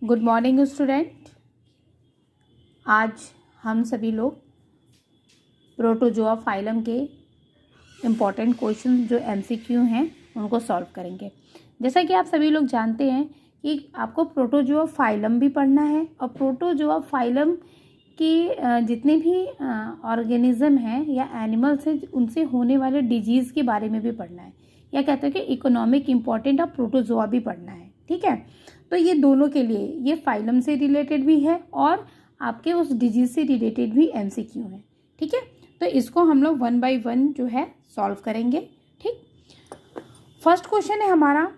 Good morning student. आज हम सभी लोग प्रोटोजोआ फाइलम के इम्पॉर्टेंट क्वेश्चन जो एमसीक्यू हैं उनको सॉल्व करेंगे। जैसा कि आप सभी लोग जानते हैं कि आपको प्रोटोजोआ फाइलम भी पढ़ना है और प्रोटोजोआ फाइलम की जितने भी ऑर्गेनिज्म हैं या एनिमल्स हैं उनसे होने वाले डिजीज़ के बारे में भी पढ़ना है, या कहते हैं कि इकोनॉमिक इम्पॉर्टेंट ऑफ प्रोटोजोआ भी पढ़ना है। ठीक है, तो ये दोनों के लिए ये फाइलम से रिलेटेड भी है और आपके उस डिजीज से रिलेटेड भी एमसीक्यू है। ठीक है, तो इसको हम लोग 1 बाय 1 जो है सॉल्व करेंगे। ठीक, फर्स्ट क्वेश्चन है हमारा,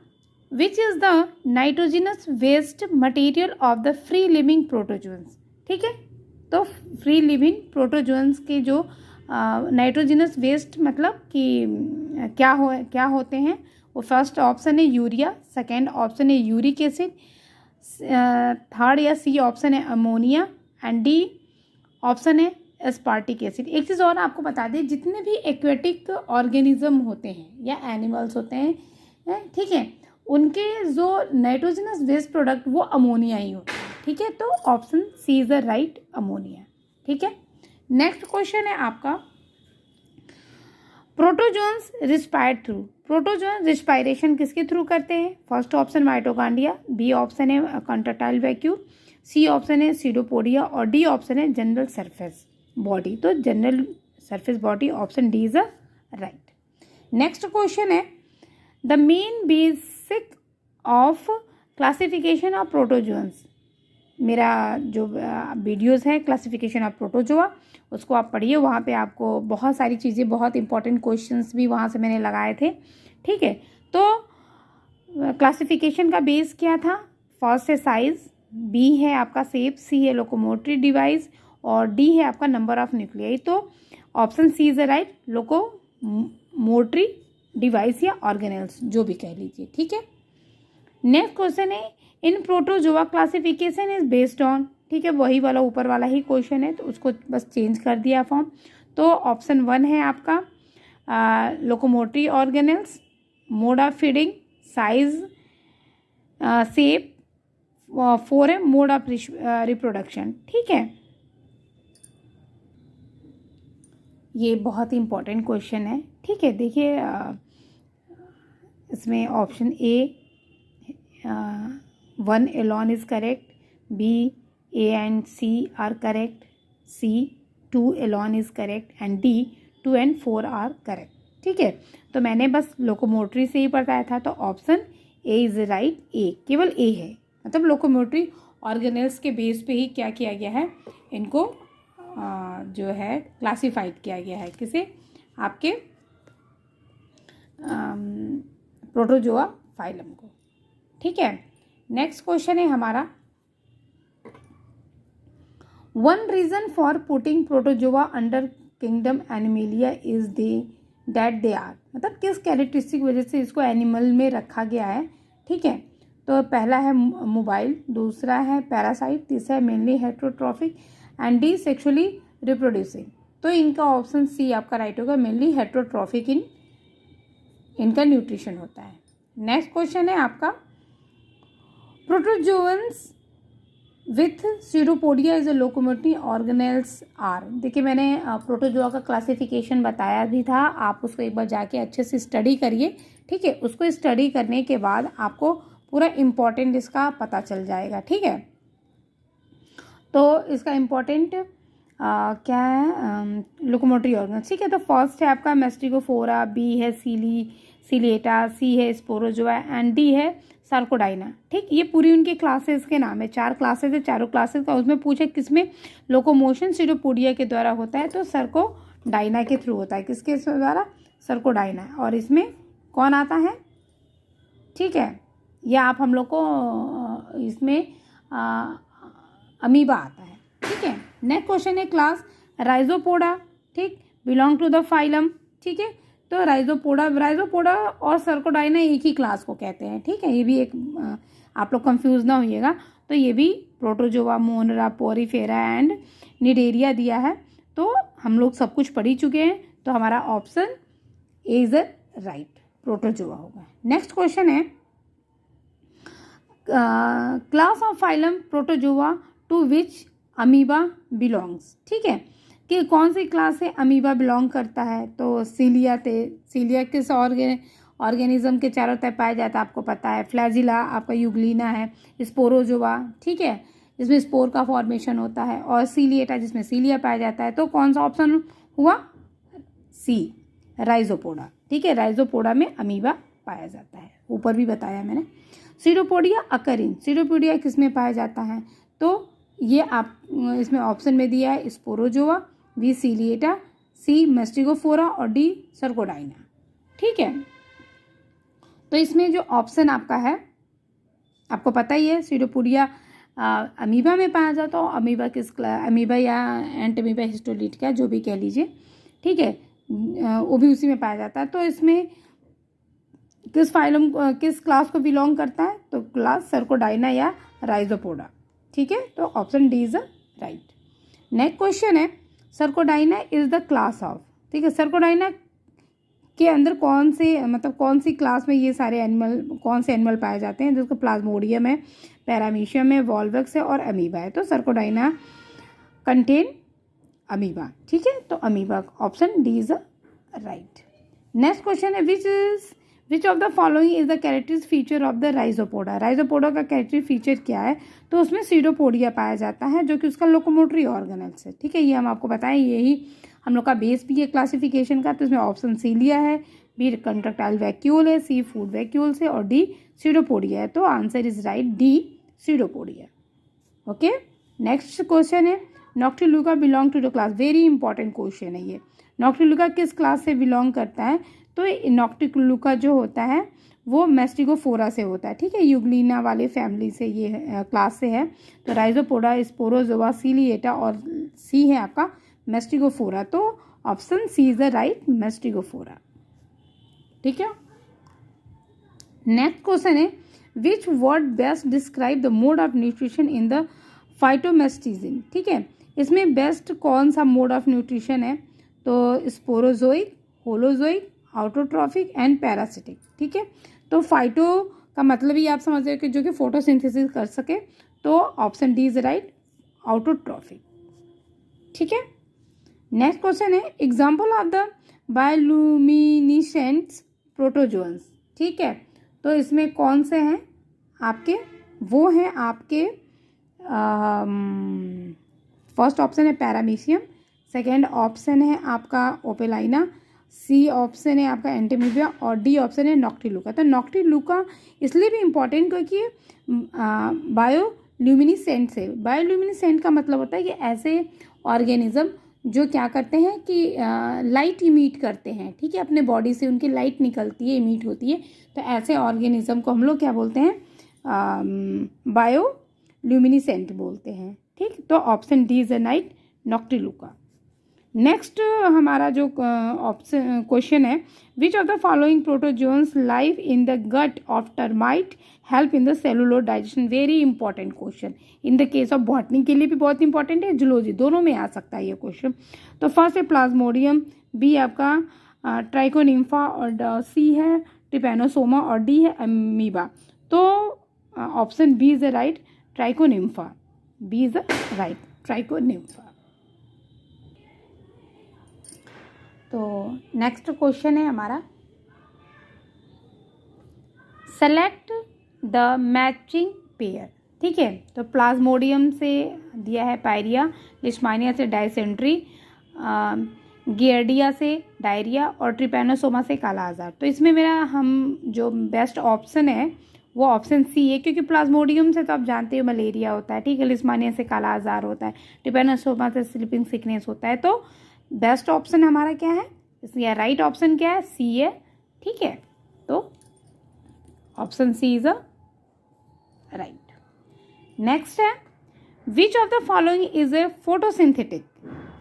which is the nitrogenous waste material of the free living protozoans. ठीक है, तो फ्री लिविंग प्रोटोजोन्स के जो नाइट्रोजिनस वेस्ट मतलब कि क्या होते हैं, वो फर्स्ट ऑप्शन है यूरिया, सेकेंड ऑप्शन है यूरिक एसिड, थर्ड या सी ऑप्शन है अमोनिया एंड डी ऑप्शन है एस्पार्टिक एसिड। एक चीज़ और आपको बता दें, जितने भी एक्वेटिक ऑर्गेनिज्म होते हैं या एनिमल्स होते हैं, ठीक है, उनके जो नाइट्रोजनस वेस्ट प्रोडक्ट वो अमोनिया ही होता है। ठीक है, तो option C is the right, ammonia. ठीक है, नेक्स्ट क्वेश्चन है आपका, protozoans respire through. Protozoan respiration किसके थ्रू करते हैं? First option mitochondria, B option है कॉन्ट्रैक्टाइल वैक्यूल, सी ऑप्शन है सीडोपोडिया और डी ऑप्शन है जनरल सरफेस बॉडी। तो general surface body, option D is a right. Next question है, the main basic of classification of protozoans. मेरा जो videos है classification of protozoa, उसको आप पढ़िए, वहाँ पे आपको बहुत सारी चीज़ें, बहुत इंपॉर्टेंट क्वेश्चंस भी वहाँ से मैंने लगाए थे। ठीक है, तो क्लासिफिकेशन का बेस क्या था? फर्स्ट है साइज, बी है आपका शेप, सी है लोकोमोटरी डिवाइस और डी है आपका नंबर ऑफ न्यूक्लियाई। तो option C is the right, locomotory device या ऑर्गेनेल्स जो भी कह लीजिए। ठीक है, नेक्स्ट क्वेश्चन है, in protozoa classification is based on. ठीक है, वही वाला ऊपर वाला ही क्वेश्चन है, तो उसको बस चेंज कर दिया फॉर्म। तो ऑप्शन 1 है आपका locomotory organelles, mode of feeding, size, shape, 4 है मोड ऑफ रिप्रोडक्शन। ठीक है, ये बहुत ही इंपॉर्टेंट क्वेश्चन है। ठीक है, देखिए इसमें option A 1 alone is correct, B, A and C are correct, C 2 alone is correct and D 2 and 4 are correct। ठीक है, तो मैंने बस लोकोमोटरी से ही बताया था, तो ऑप्शन ए इज राइट, ए, केवल ए है, मतलब लोकोमोटरी ऑर्गेनेल्स के बेस पे ही क्या किया गया है, इनको जो है क्लासिफाइड किया गया है, किसे, आपके प्रोटोजोआ फाइलम को। ठीक है, नेक्स्ट क्वेश्चन है हमारा, one reason for putting protozoa under kingdom Animalia is that they are, मतलब किस कैरेक्टरिस्टिक वजह से इसको एनिमल में रखा गया है। ठीक है, तो पहला है मोबाइल, दूसरा है पैरासाइट, तीसरा है mainly heterotrophic and D sexually reproducing. तो इनका ऑप्शन सी आपका राइट होगा, मेनली हेट्रोट्रॉफिक इनका न्यूट्रिशन होता है। नेक्स्ट क्वेश्चन है आपका, protozoans with pseudopodia is a locomotory organelles are. देखिए, मैंने प्रोटोजोआ का क्लासिफिकेशन बताया भी था, आप उसको एक बार जाके अच्छे से स्टडी करिए। ठीक है, उसको स्टडी करने के बाद आपको पूरा इम्पोर्टेंट इसका पता चल जाएगा। ठीक है, तो इसका इम्पोर्टेंट क्या है, लोकोमोटरी ऑर्गेन्स। ठीक है, तो फर्स्ट है आपका मैस्टिकोफोरा, बी है सिलेटा, सी है स्पोरोजोआ एंड डी है सार्कोडाइना। ठीक, ये पूरी उनकी क्लासेस के नाम है, 4 क्लासेस है, चारों क्लासेस का उसमें पूछे किसमें लोकोमोशन सीडोपोडिया के द्वारा होता है, तो सर्कोडाइना के थ्रू होता है। किसके द्वारा? सर्कोडाइना। और इसमें कौन आता है? ठीक है, या आप हम लोग को इसमें अमीबा आता है। ठीक है, नेक्स्ट क्वेश्चन है क्लास राइजोपोडा। ठीक, बिलोंग टू द फाइलम। ठीक है, तो राइजोपोडा और सर्कोडाइना एक ही क्लास को कहते हैं। ठीक है, ये भी एक आप लोग कंफ्यूज ना होइएगा। तो ये भी प्रोटोजोआ, मोनरा, पोरीफेरा एंड निडेरिया दिया है। तो हम लोग सब कुछ पढ़ ही चुके हैं, तो हमारा option A is right, protozoa होगा। नेक्स्ट क्वेश्चन है, class of phylum protozoa to which amoeba belongs, ठीक है, कि कौन सी क्लास से अमीबा बिलोंग करता है। तो सीलिया थे, सीलिया किस ऑर्गेनिज्म के चारों तरफ पाया जाता है आपको पता है। फ्लैजिला आपका यूग्लिना है। स्पोरोजोआ, ठीक है, जिसमें स्पोर का फॉर्मेशन होता है, और सीलिएटा जिसमें सीलिया पाया जाता है। तो कौन सा ऑप्शन हुआ, सी, राइजोपोडा, ठीक है, राइजोपोडा में अमीबा पाया जाता है, ऊपर भी बताया मैंने। सीरोपोडिया अकरिन, सीरोपोडिया किस में पाया जाता है, तो ये आप इसमें ऑप्शन में दिया है स्पोरोजोआ, बी सीलिएटा, सी मेस्टिगोफोरा और डी सर्कोडाइना, ठीक है। तो इसमें जो ऑप्शन आपका है आपको पता ही है, सीरोपोडिया अमीबा में पाया जाता है। अमीबा अमीबा या एंटमीबा हिस्टोलिटिका जो भी कह लीजिए, ठीक है, वो भी उसी में पाया जाता है। तो इसमें किस फाइलम किस क्लास को बिलोंग करता है, तो क्लास सर्कोडाइना या राइजोपोडा, ठीक है। तो option D is right. Next question है, सर्कोडाइना इज द क्लास ऑफ, ठीक है, सर्कोडाइना के अंदर कौन से मतलब कौन सी क्लास में ये सारे एनिमल, कौन से एनिमल पाए जाते हैं, जिसको प्लाज्मोडियम है, पैरामीशियम है, वॉल्वक्स है और अमीबा है। तो सर्कोडाइना कंटेन अमीबा, ठीक है, तो amoeba option D is right. Next question है, which of the following is the characteristic feature of the Rhizopoda, Rhizopoda का कैरेक्टरिस्टिक फीचर क्या है, तो उसमें सीरोपोडिया पाया जाता है जो कि उसका लोकोमोटरी ऑर्गेनल्स है, ठीक है, ये हम आपको बताएं, यही हम लोग का बेस भी है क्लासिफिकेशन का। तो इसमें ऑप्शन सी लिया है, बी कंट्रक्टाइल वैक्यूल है, सी फूड वैक्यूल से और डी सीरोपोडिया है। तो answer is right, D pseudopodia, okay. Next question है, Noctiluca belong to the class, very important question है ये, नॉक्टिलुका किस क्लास से बिलोंग करता है, तो नॉक्टिलुका जो होता है वो मेस्टिगोफोरा से होता है, ठीक है, यूग्लिना वाले फैमिली से ये क्लास से है। तो राइजोपोडा, स्पोरोजोआ, सीलिएटा और सी है आपका मेस्टिगोफोरा। तो option C is the right, Mastigophora, ठीक है। नेक्स्ट क्वेश्चन है, which word best describe the mode of nutrition in the Phytomastigina, ठीक है, इसमें बेस्ट कौन सा मोड ऑफ न्यूट्रिशन है, तो स्पोरोजोइक, होलोजोइक, ऑटोट्रॉफिक एंड पैरासिटिक, ठीक है। तो फाइटो का मतलब ही आप समझ रहे हो कि जो कि फोटोसिंथेसिस कर सके, तो option D is right, autotrophic, ठीक है। नेक्स्ट क्वेश्चन है, एग्जाम्पल ऑफ द बायोलुमिनिसेंट्स प्रोटोजोन्स, ठीक है, तो इसमें कौन से हैं आपके, वो हैं आपके फर्स्ट ऑप्शन है पैरामीशियम, सेकेंड ऑप्शन है आपका ओपेलाइना, सी ऑप्शन है आपका एंटीमीबिया और डी ऑप्शन है नॉक्टिलुका। तो नॉक्टिलुका इसलिए भी इम्पॉर्टेंट क्योंकि बायोल्यूमिनिसेंट से, बायोल्यूमिनिसेंट का मतलब होता है कि ऐसे ऑर्गेनिज्म जो क्या करते हैं कि लाइट इमीट करते हैं, ठीक है, अपने बॉडी से उनकी लाइट निकलती है, इमीट होती है। तो ऐसे ऑर्गेनिज्म को हम लोग क्या बोलते हैं, बायोल्यूमिनिसेंट बोलते हैं, ठीक। तो option D is right, Noctiluca. Next हमारा जो ऑप्शन क्वेश्चन है, which of the following protozoans live in the gut of termite help in the cellulose digestion, very important question, in the case of botany के लिए भी बहुत important है, zoology दोनों में आ सकता है ये क्वेश्चन। तो फर्स्ट है प्लाज्मोडियम, बी आपका ट्राइकोनिम्फा और सी है ट्रिपैनोसोमा और डी है अमीबा। तो option B is right, trichonympha, B is right, trichonympha. तो नेक्स्ट क्वेश्चन है हमारा, सेलेक्ट द मैचिंग पेयर, ठीक है। तो प्लाज्मोडियम से दिया है पायरिया, लिशमानिया से डायसेंट्री, गियर्डिया से डायरिया और ट्रिपैनोसोमा से काला आजार। तो इसमें मेरा हम जो बेस्ट ऑप्शन है वो ऑप्शन सी है, क्योंकि प्लाज्मोडियम से तो आप जानते हो मलेरिया होता है, ठीक है, लिशमानिया से काला आजार होता है, ट्रिपैनोसोमा से स्लीपिंग सिकनेस होता है। तो बेस्ट ऑप्शन हमारा क्या है, इसलिए राइट ऑप्शन क्या है, सी है, ठीक है। तो option C is a right. Next है, which of the following is a photosynthetic,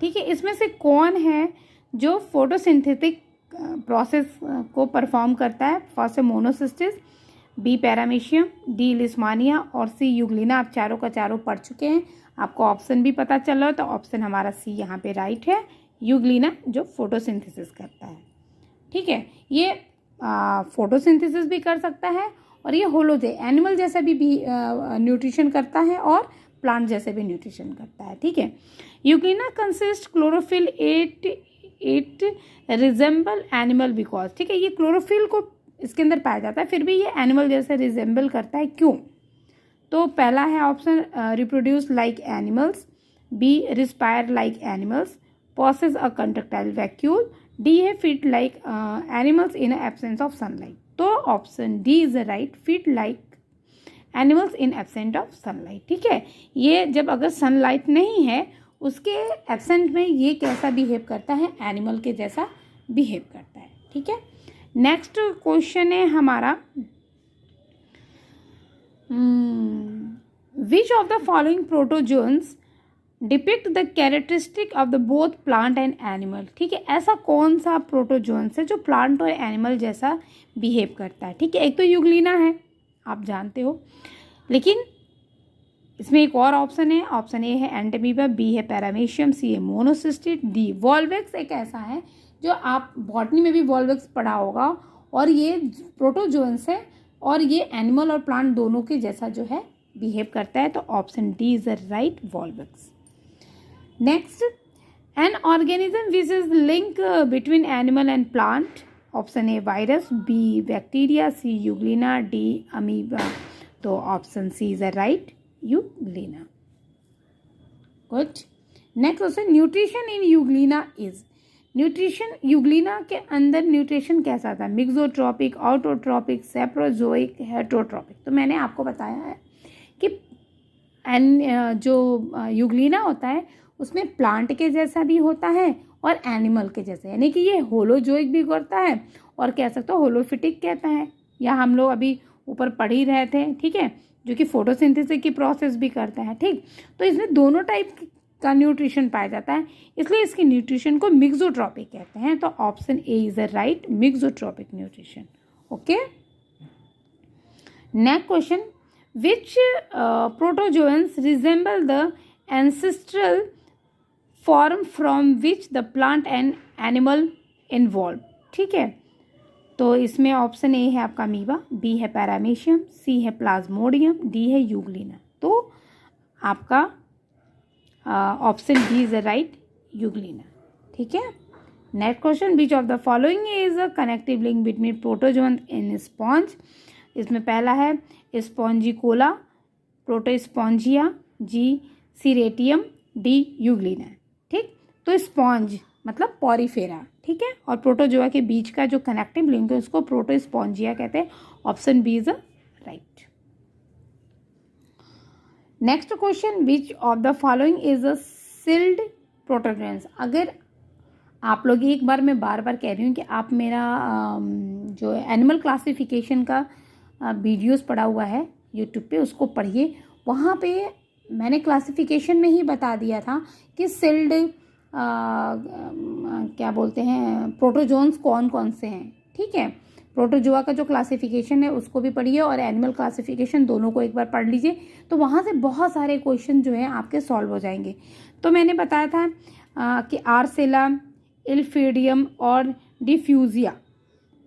ठीक है, इसमें से कौन है जो फोटोसिंथेटिक प्रोसेस को परफॉर्म करता है। फर्स्ट है monocystis, B paramecium, D leishmania और सी यूग्लिना। आप चारों का चारों पढ़ चुके हैं, आपको ऑप्शन भी पता चल रहा है, तो ऑप्शन हमारा सी यहाँ पे राइट है, यूग्लिना जो फोटोसिंथेसिस करता है, ठीक है। ये फोटोसिंथेसिस भी कर सकता है और ये होलोजे एनिमल जैसा भी न्यूट्रिशन करता है और प्लांट जैसे भी न्यूट्रिशन करता है, ठीक है। Euglena consist chlorophyll it resemble animal because, ठीक है, ये क्लोरोफिल को इसके अंदर पाया जाता है, फिर भी ये एनिमल जैसे रिजेंबल करता है, क्यों? तो पहला है option reproduce like animals, B respire like animals, possess a contractile vacuole, D है feed like animals in absence of sunlight. तो option D is the right, feed like animals in absent of sunlight, ठीक है। ये जब अगर sunlight नहीं है उसके एब्सेंट में ये कैसा बिहेव करता है, एनिमल के जैसा बिहेव करता है, ठीक है। नेक्स्ट क्वेश्चन है हमारा, विच of the following protozoans depict the characteristic of the both plant and animal, ठीक है। ऐसा कौन सा प्रोटोजोन्स है जो प्लांट और एनिमल जैसा बिहेव करता है, ठीक है। एक तो यूग्लिना है, आप जानते हो, लेकिन इसमें एक और ऑप्शन है, ऑप्शन ए है एंटमीबा, बी है पैरामीशियम, सी है मोनोसिस्टिड, डी वॉल्वेक्स एक ऐसा है जो आप बॉटनी में भी वॉल्वेक्स पढ़ा होगा, और ये प्रोटोजोन्स है और ये एनिमल और प्लांट दोनों के जैसा जो है बिहेव करता है। तो option D is the right, volvox. Next, an organism which is link between animal and plant, option A virus, B bacteria, C euglena, D amoeba. तो option C is the right, euglena. Good. Next question, nutrition in euglena is, nutrition euglena के अंदर nutrition कैसा था, mixotrophic, autotrophic, सेप्रोजोइक, heterotrophic. तो मैंने आपको बताया है कि जो यूग्लिना होता है उसमें प्लांट के जैसा भी होता है और एनिमल के जैसा, यानी कि ये होलोजोइक भी करता है और कह सकते हो होलोफिटिक कहता है, या हम लोग अभी ऊपर पढ़ ही रहे थे, ठीक है, जो कि फोटोसिंथेसिस की प्रोसेस भी करता है, ठीक। तो इसमें दोनों टाइप का न्यूट्रिशन पाया जाता है, इसलिए इसकी न्यूट्रिशन को मिक्सोट्रॉपिक कहते हैं। तो option A is the right, mixotrophic nutrition. Okay. Next question, which protozoans resemble the ancestral form from which the plant and animal involve, ठीक है। तो इसमें ऑप्शन ए है आपका अमीबा, बी है पैरामीशियम, सी है प्लाज्मोडियम, डी है यूग्लिना। तो आपका option D is the right, Euglena, ठीक है। Next question, which of the following is a connective link between protozoan in sponge. इसमें पहला है स्पॉन्जिकोला, प्रोटोस्पॉन्जिया, जी सीरेटियम, डी यूग्लिना, ठीक। तो स्पॉन्ज मतलब पॉरीफेरा, ठीक है, और प्रोटोजोआ के बीच का जो कनेक्टिव लिंक है उसको प्रोटोस्पॉन्जिया कहते हैं। Option B is right. Next question, which of the following is a ciliate protozoans. अगर आप लोग, एक बार मैं बार बार कह रही हूँ कि आप मेरा जो एनिमल क्लासिफिकेशन का वीडियोस पड़ा हुआ है यूट्यूब पे, उसको पढ़िए, वहाँ पे मैंने क्लासिफिकेशन में ही बता दिया था कि सिल्ड क्या बोलते हैं प्रोटोजोन्स कौन कौन से हैं, ठीक है। प्रोटोजोआ का जो क्लासिफिकेशन है उसको भी पढ़िए और एनिमल क्लासिफिकेशन दोनों को एक बार पढ़ लीजिए, तो वहाँ से बहुत सारे क्वेश्चन जो हैं आपके सॉल्व हो जाएंगे। तो मैंने बताया था कि आर्सेला, इल्फीडियम और डिफ्यूजिया,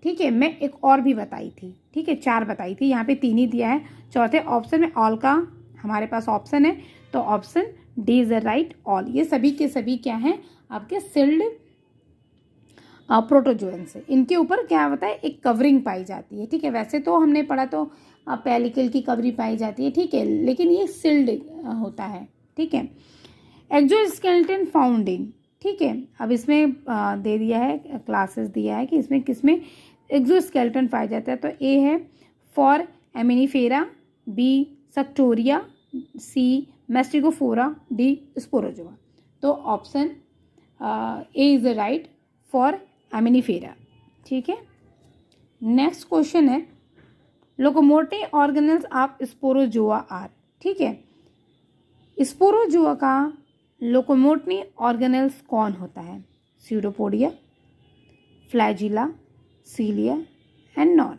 ठीक है। मैं एक और भी बताई थी, ठीक है, 4 बताई थी, यहाँ पे 3 ही दिया है। चौथे ऑप्शन में ऑल का हमारे पास ऑप्शन है, तो option D is the right, all. ये सभी के सभी क्या हैं, आपके सिल्ड प्रोटोजोन्स है। इनके ऊपर क्या होता है, एक कवरिंग पाई जाती है, ठीक है। वैसे तो हमने पढ़ा तो पेलिकल की कवरिंग पाई जाती है, ठीक है, लेकिन ये सिल्ड होता है, ठीक है। एक्सोस्केलेटन फाउंडिंग, ठीक है। अब इसमें दे दिया है, क्लासेस दिया है कि इसमें किसमें एक्सोस्केलेटन पाया जाता है। तो ए है foraminifera, B suctoria, C mastigophora, D sporozoa. तो option A is the right, foraminifera, ठीक है। नेक्स्ट क्वेश्चन है, locomotive organelles of sporozoa are, ठीक है। स्पोरोजोआ का लोकोमोटिव ऑर्गेनल्स कौन होता है, pseudopodia, flagella, cilia and none,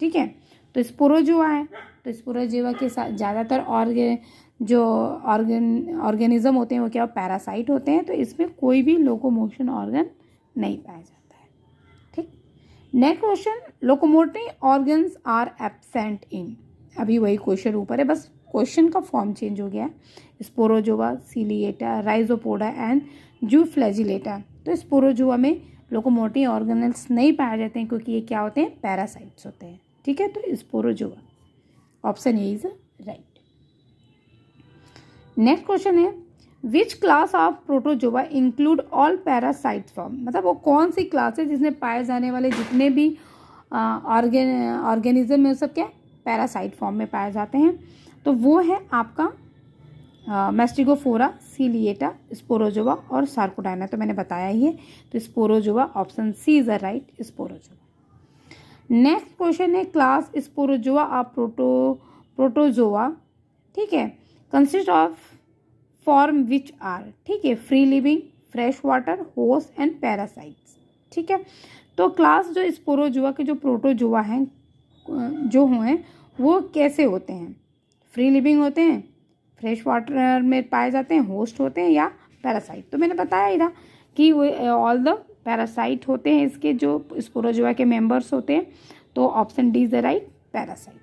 ठीक है। तो स्पोरोजोआ है, तो स्पोरोजोआ के साथ ज़्यादातर ऑर्गेनिज्म होते हैं वो क्या, पैरासाइट होते हैं, तो इसमें कोई भी लोकोमोशन ऑर्गन नहीं पाया जाता है, ठीक। Next question, locomotive organs are absent in, अभी वही क्वेश्चन ऊपर है, बस क्वेश्चन का फॉर्म चेंज हो गया है। Sporozoa, ciliata, rhizopoda and zooflagellata. तो स्पोरोजोआ में लोकोमोटिव ऑर्गेनल्स नहीं पाए जाते हैं क्योंकि ये क्या होते हैं, पैरासाइट्स होते हैं। ठीक है, तो sporozoa, option A is right. Next question है, which class of protozoa include all parasite form, मतलब वो कौन सी क्लास है जिसमें पाए जाने वाले जितने भी ऑर्गेनिज्म में सब क्या पैरासाइट फॉर्म में पाए जाते हैं। तो वो है आपका मैस्टिगोफोरा, सीलिएटा, स्पोरोजोआ और सार्कोडाइना। तो मैंने बताया ही है, तो sporozoa, option C is the right, sporozoa. Next question है, क्लास स्पोरोजोआ ऑफ प्रोटोजोआ, ठीक है, consist of form which are, ठीक है, free living, fresh water, host and parasites. ठीक है, तो क्लास जो स्पोरोजोआ के जो प्रोटोजोआ हैं जो हैं वो कैसे होते हैं, फ्री लिविंग होते हैं, फ्रेश वाटर में पाए जाते हैं, होस्ट होते हैं या पैरासाइट। तो मैंने बताया ही था कि वो ऑल द पैरासाइट होते हैं, इसके जो स्पोरोजोआ के मेंबर्स होते हैं। तो option D is the right, parasite.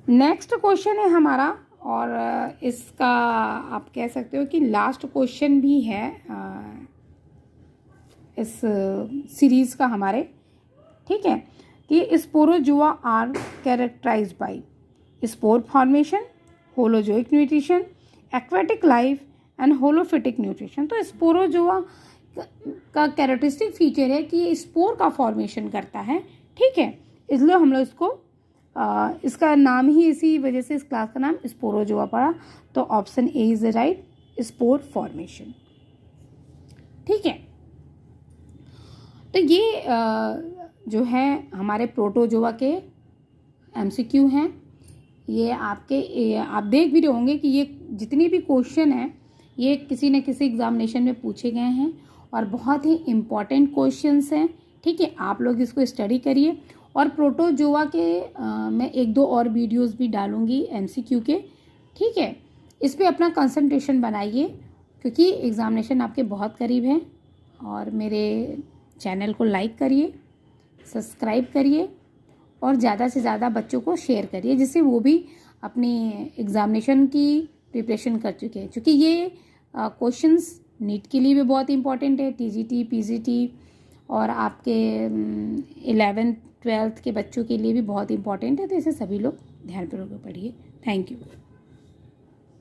Next question है हमारा, और इसका आप कह सकते हो कि लास्ट क्वेश्चन भी है इस सीरीज का हमारे। ठीक है, कि sporozoa are characterized by spore formation, holozoic nutrition, aquatic life and holophytic nutrition. तो स्पोरोजोआ का कैरेक्टरिस्टिक फीचर है कि ये स्पोर का फॉर्मेशन करता है। ठीक है, इसलिए हम लोग इसको इसका नाम ही इसी वजह से इस क्लास का नाम स्पोरोजोआ पड़ा। तो option A is the right, spore formation. ठीक है, तो ये जो है हमारे प्रोटोजोआ के एमसीक्यू हैं। ये आपके आप देख भी रहे होंगे कि ये जितनी भी क्वेश्चन हैं ये किसी न किसी एग्जामिनेशन में पूछे गए हैं और बहुत ही इम्पॉर्टेंट क्वेश्चंस हैं। ठीक है, आप लोग इसको स्टडी करिए, और प्रोटोजोआ के मैं एक दो और वीडियोस भी डालूंगी एमसीक्यू के। ठीक है, इस पे अपना कंसंट्रेशन बनाइए क्योंकि एग्ज़ामिनेशन आपके बहुत करीब है। और मेरे चैनल को लाइक करिए, सब्सक्राइब करिए और ज़्यादा से ज़्यादा बच्चों को शेयर करिए जिससे वो भी अपनी एग्ज़ामिनेशन की प्रिपरेशन कर चुके हैं। क्योंकि ये क्वेश्चंस नीट के लिए भी बहुत इंपॉर्टेंट है, टीजीटी, पीजीटी और आपके 11th 12th के बच्चों के लिए भी बहुत इंपॉर्टेंट है। तो इसे सभी लोग ध्यानपूर्वक पढ़िए। Thank you.